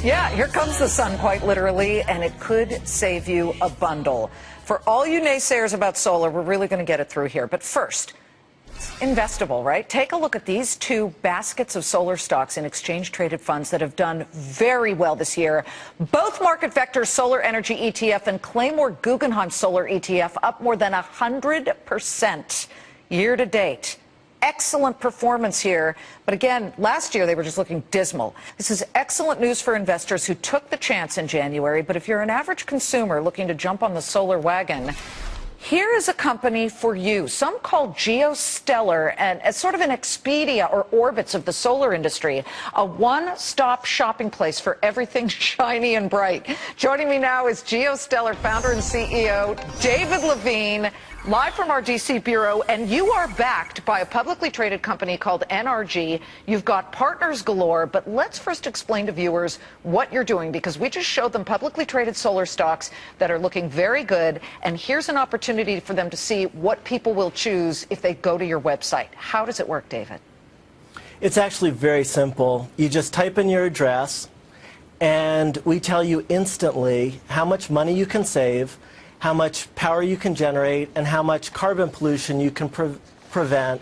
Yeah, here comes the sun, quite literally, and it could save you a bundle. For all you naysayers about solar, we're really going to get it through here. But first, it's investable, right? Take a look at these two baskets of solar stocks in exchange-traded funds that have done very well this year. Both Market Vector's Solar Energy ETF and Claymore Guggenheim Solar ETF up more than 100% year to date. Excellent performance here. But again, last year they were just looking dismal. This is excellent news for investors who took the chance in January. But if you're an average consumer looking to jump on the solar wagon, here is a company for you. Some call GeoStellar and as sort of an Expedia or Orbitz of the solar industry, a one-stop shopping place for everything shiny and bright. Joining me now is GeoStellar founder and CEO David Levine, live from our DC bureau, and you are backed by a publicly traded company called NRG. You've got partners galore, but let's first explain to viewers what you're doing, because we just showed them publicly traded solar stocks that are looking very good, and here's an opportunity for them to see what people will choose if they go to your website. How does it work, David? It's actually very simple. You just type in your address, and we tell you instantly how much money you can save, how much power you can generate, and how much carbon pollution you can prevent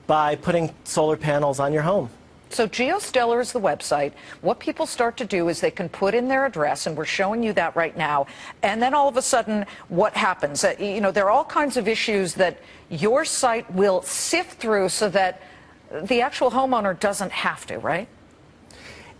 by putting solar panels on your home. So GeoStellar is the website. What people start to do is they can put in their address, and we're showing you that right now. And then all of a sudden, what happens? There are all kinds of issues that your site will sift through so that the actual homeowner doesn't have to, right?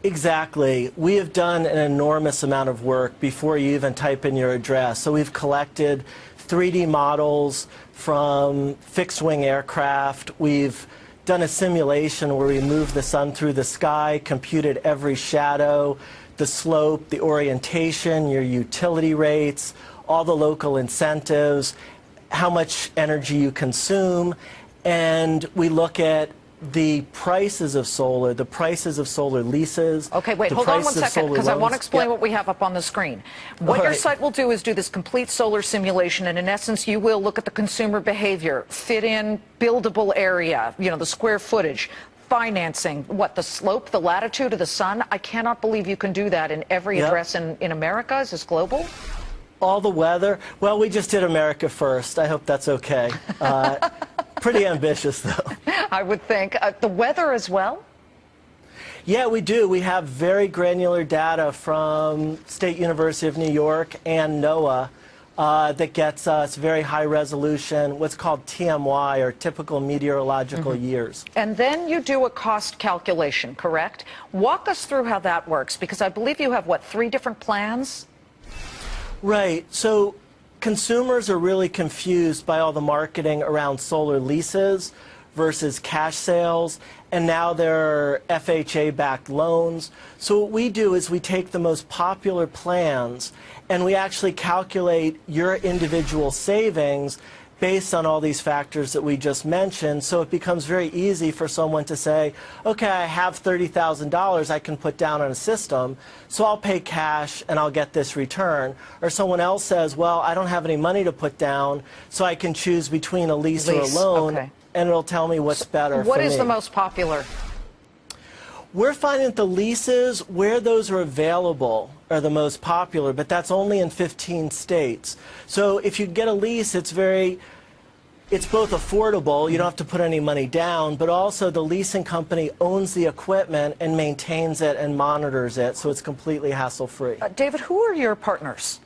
Exactly. We have done an enormous amount of work before you even type in your address. So we've collected 3D models from fixed-wing aircraft. We've done a simulation where we moved the sun through the sky, computed every shadow, the slope, the orientation, your utility rates, all the local incentives, how much energy you consume, and we look at the prices of solar, the prices of solar leases. Okay, wait, hold on one second, because I want to explain what we have up on the screen. What your site will do is do this complete solar simulation, and in essence, you will look at the consumer behavior, fit in buildable area, the square footage, financing, the slope, the latitude of the sun. I cannot believe you can do that in every address in America. Is this global? All the weather. Well, we just did America first. I hope that's okay. Pretty ambitious, though. I would think. The weather as well? Yeah, we do. We have very granular data from State University of New York and NOAA that gets us very high resolution, what's called TMY, or typical meteorological years. And then you do a cost calculation, correct? Walk us through how that works, because I believe you have, 3 different plans? Right. So consumers are really confused by all the marketing around solar leases versus cash sales, and now there are FHA-backed loans. So what we do is we take the most popular plans and we actually calculate your individual savings based on all these factors that we just mentioned, so it becomes very easy for someone to say, okay, I have $30,000 I can put down on a system, so I'll pay cash and I'll get this return. Or someone else says, well, I don't have any money to put down, so I can choose between a lease or a loan, and it'll tell me what's better for me. What is the most popular? We're finding that the leases, where those are available, are the most popular, but that's only in 15 states. So if you get a lease, it's both affordable, you don't have to put any money down, but also the leasing company owns the equipment and maintains it and monitors it, so it's completely hassle-free. David, who are your partners?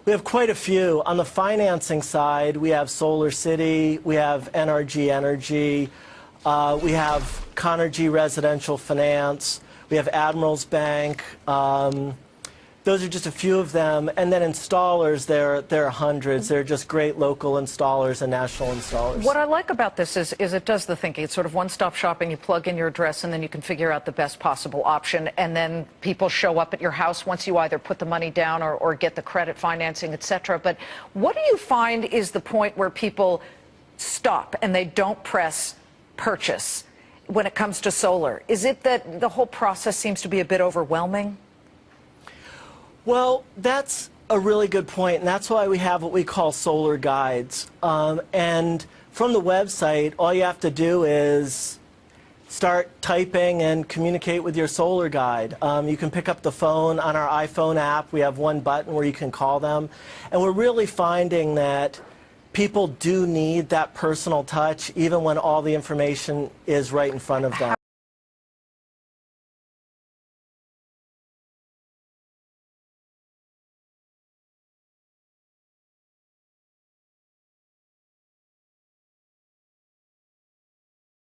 We have quite a few. On the financing side, we have Solar City, we have NRG Energy, we have Conergy Residential Finance, we have Admirals Bank. Those are just a few of them. And then installers, there are hundreds. They're just great local installers and national installers. What I like about this is it does the thinking. It's sort of one-stop shopping. You plug in your address, and then you can figure out the best possible option. And then people show up at your house once you either put the money down or get the credit financing, et cetera. But what do you find is the point where people stop and they don't press purchase when it comes to solar? Is it that the whole process seems to be a bit overwhelming? Well, that's a really good point, and that's why we have what we call solar guides. And from the website, all you have to do is start typing and communicate with your solar guide. You can pick up the phone on our iPhone app. We have one button where you can call them. And we're really finding that people do need that personal touch even when all the information is right in front of them.